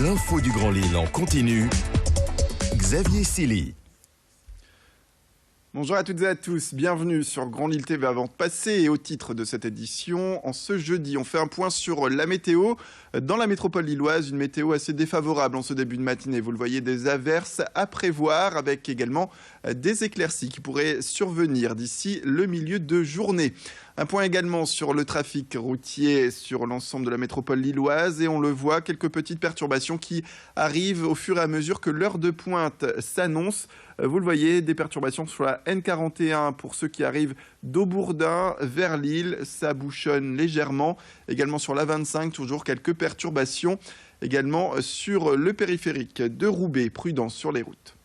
L'info du Grand Lille en continu. Xavier Silly. Bonjour à toutes et à tous, bienvenue sur Grand Lille TV. Avant de passer et au titre de cette édition, en ce jeudi, on fait un point sur la météo. Dans la métropole lilloise, une météo assez défavorable en ce début de matinée. Vous le voyez, des averses à prévoir avec également des éclaircies qui pourraient survenir d'ici le milieu de journée. Un point également sur le trafic routier sur l'ensemble de la métropole lilloise et on le voit, quelques petites perturbations qui arrivent au fur et à mesure que l'heure de pointe s'annonce. Vous le voyez, des perturbations sur la N41 pour ceux qui arrivent d'Aubourdin vers Lille, ça bouchonne légèrement. Également sur la 25, toujours quelques perturbations. Également sur le périphérique de Roubaix, prudence sur les routes.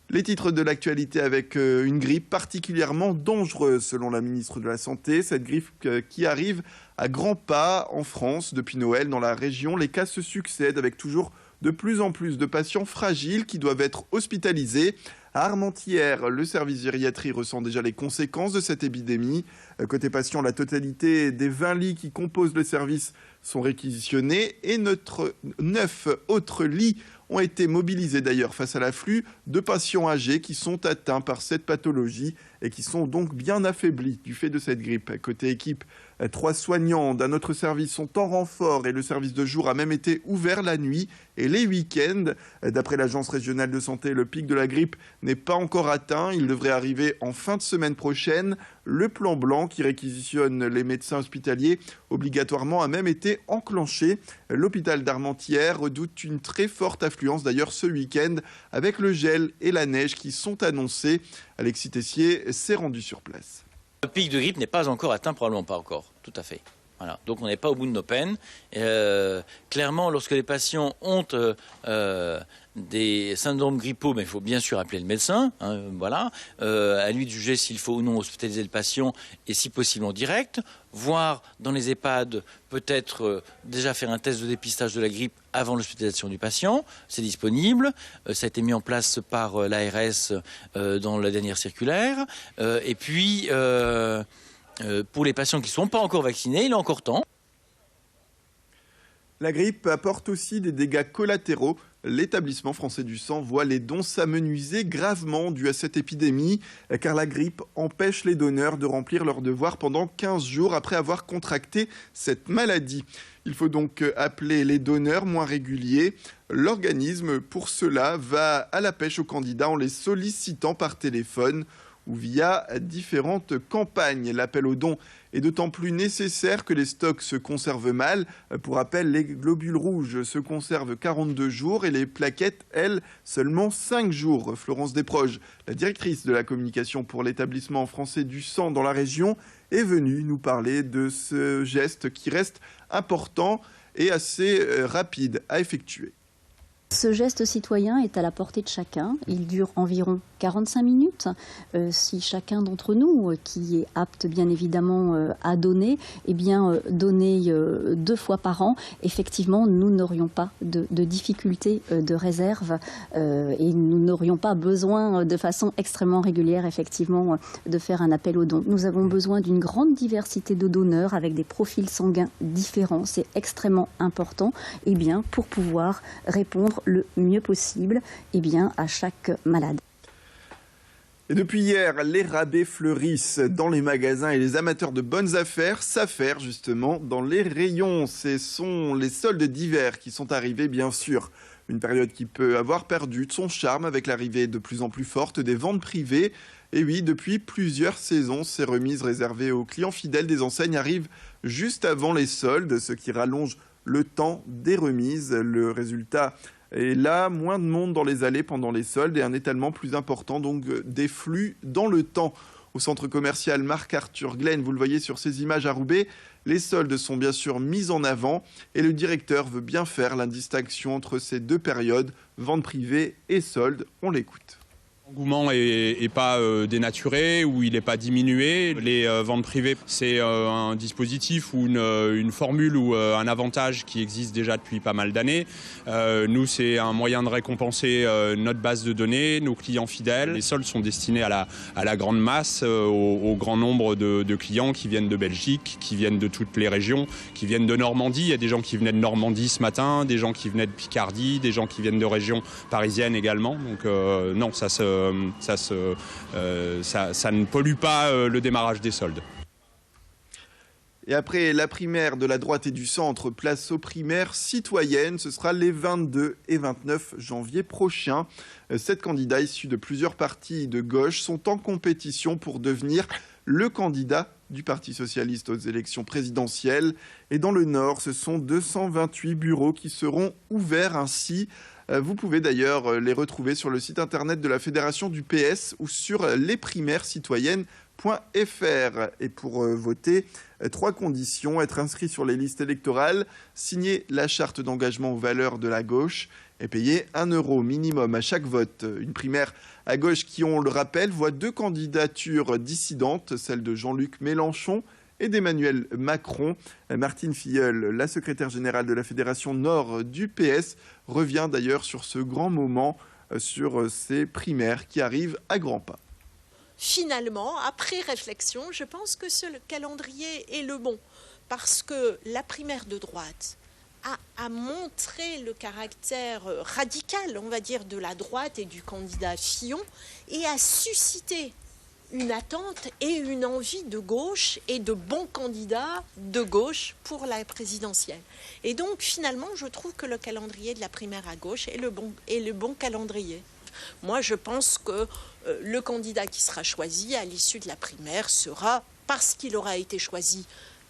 Les titres de l'actualité avec une grippe particulièrement dangereuse selon la ministre de la Santé. Cette grippe qui arrive à grands pas en France depuis Noël. Dans la région, les cas se succèdent avec toujours de plus en plus de patients fragiles qui doivent être hospitalisés. À Armentières, le service gériatrie ressent déjà les conséquences de cette épidémie. Côté patients, la totalité des 20 lits qui composent le service sont réquisitionnés et 9 autres lits ont été mobilisés d'ailleurs face à l'afflux de patients âgés qui sont atteints par cette pathologie et qui sont donc bien affaiblis du fait de cette grippe. Côté équipe, 3 soignants d'un autre service sont en renfort et le service de jour a même été ouvert la nuit et les week-ends. D'après l'Agence régionale de santé, le pic de la grippe n'est pas encore atteint. Il devrait arriver en fin de semaine prochaine. Le plan blanc qui réquisitionne les médecins hospitaliers obligatoirement a même été enclenché. L'hôpital d'Armentières redoute une très forte affluence d'ailleurs ce week-end avec le gel et la neige qui sont annoncés. Alexis Tessier s'est rendu sur place. Le pic de grippe n'est pas encore atteint, probablement pas encore, tout à fait. Voilà. Donc on n'est pas au bout de nos peines. Clairement, lorsque les patients ont des syndromes grippaux, il faut bien sûr appeler le médecin. Voilà. À lui de juger s'il faut ou non hospitaliser le patient et si possible en direct. Voire dans les EHPAD, peut-être déjà faire un test de dépistage de la grippe avant l'hospitalisation du patient. C'est disponible. Ça a été mis en place par l'ARS dans la dernière circulaire. Et puis, pour les patients qui ne sont pas encore vaccinés, il est encore temps. La grippe apporte aussi des dégâts collatéraux. L'établissement français du sang voit les dons s'amenuiser gravement dû à cette épidémie, car la grippe empêche les donneurs de remplir leurs devoirs pendant 15 jours après avoir contracté cette maladie. Il faut donc appeler les donneurs moins réguliers. L'organisme, pour cela, va à la pêche aux candidats en les sollicitant par téléphone ou via différentes campagnes. L'appel aux dons est d'autant plus nécessaire que les stocks se conservent mal. Pour rappel, les globules rouges se conservent 42 jours et les plaquettes, elles, seulement 5 jours. Florence Desproges, la directrice de la communication pour l'établissement français du sang dans la région, est venue nous parler de ce geste qui reste important et assez rapide à effectuer. Ce geste citoyen est à la portée de chacun. Il dure environ 45 minutes. Si chacun d'entre nous, qui est apte bien évidemment à donner, donner 2 fois par an, effectivement, nous n'aurions pas de difficultés de réserve et nous n'aurions pas besoin de façon extrêmement régulière, effectivement, de faire un appel aux dons. Nous avons besoin d'une grande diversité de donneurs avec des profils sanguins différents. C'est extrêmement important pour pouvoir répondre le mieux possible à chaque malade. Et depuis hier, les rabais fleurissent dans les magasins et les amateurs de bonnes affaires s'affairent justement dans les rayons. Ce sont les soldes d'hiver qui sont arrivés, bien sûr. Une période qui peut avoir perdu de son charme avec l'arrivée de plus en plus forte des ventes privées. Et oui, depuis plusieurs saisons, ces remises réservées aux clients fidèles des enseignes arrivent juste avant les soldes, ce qui rallonge le temps des remises. Le résultat est là, moins de monde dans les allées pendant les soldes et un étalement plus important, donc des flux dans le temps. Au centre commercial Marc-Arthur Glen, vous le voyez sur ces images à Roubaix, les soldes sont bien sûr mis en avant et le directeur veut bien faire la distinction entre ces deux périodes, vente privée et soldes. On l'écoute. L'engouement n'est pas dénaturé ou il n'est pas diminué. Les ventes privées, c'est un dispositif ou une formule ou un avantage qui existe déjà depuis pas mal d'années. Nous, c'est un moyen de récompenser notre base de données, nos clients fidèles. Les soldes sont destinés à la grande masse, au grand nombre de clients qui viennent de Belgique, qui viennent de toutes les régions, qui viennent de Normandie. Il y a des gens qui venaient de Normandie ce matin, des gens qui venaient de Picardie, des gens qui viennent de régions parisiennes également. Donc non, ça ne pollue pas le démarrage des soldes. Et après la primaire de la droite et du centre, place aux primaires citoyennes. Ce sera les 22 et 29 janvier prochains. 7 candidats issus de plusieurs partis de gauche sont en compétition pour devenir le candidat du Parti socialiste aux élections présidentielles. Et dans le Nord, ce sont 228 bureaux qui seront ouverts ainsi. Vous pouvez d'ailleurs les retrouver sur le site internet de la Fédération du PS ou sur lesprimairесcitoyennes.fr. Et pour voter, 3 conditions: être inscrit sur les listes électorales, signer la charte d'engagement aux valeurs de la gauche et payer 1 € minimum à chaque vote. Une primaire à gauche qui, on le rappelle, voit 2 candidatures dissidentes, celle de Jean-Luc Mélenchon et d'Emmanuel Macron. Martine Filleul, la secrétaire générale de la Fédération Nord du PS, revient d'ailleurs sur ce grand moment, sur ces primaires qui arrivent à grands pas. Finalement, après réflexion, je pense que ce calendrier est le bon, parce que la primaire de droite a montré le caractère radical, on va dire, de la droite et du candidat Fillon, et a suscité une attente et une envie de gauche et de bons candidats de gauche pour la présidentielle. Et donc, finalement, je trouve que le calendrier de la primaire à gauche est le bon calendrier. Moi, je pense que le candidat qui sera choisi à l'issue de la primaire sera, parce qu'il aura été choisi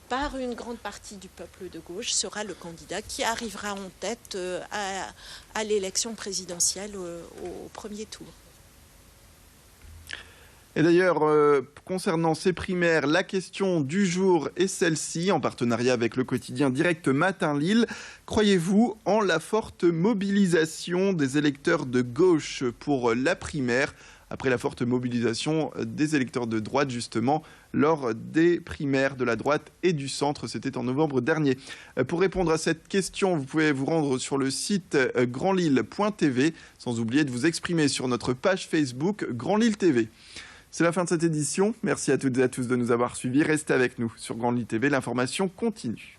par une grande partie du peuple de gauche, sera le candidat qui arrivera en tête à l'élection présidentielle au premier tour. Et d'ailleurs, concernant ces primaires, la question du jour est celle-ci, en partenariat avec le quotidien Direct Matin Lille. Croyez-vous en la forte mobilisation des électeurs de gauche pour la primaire, après la forte mobilisation des électeurs de droite, justement, lors des primaires de la droite et du centre? C'était en novembre dernier. Pour répondre à cette question, vous pouvez vous rendre sur le site grandlille.tv, sans oublier de vous exprimer sur notre page Facebook Grand Lille TV. C'est la fin de cette édition. Merci à toutes et à tous de nous avoir suivis. Restez avec nous sur Grand Lille TV. L'information continue.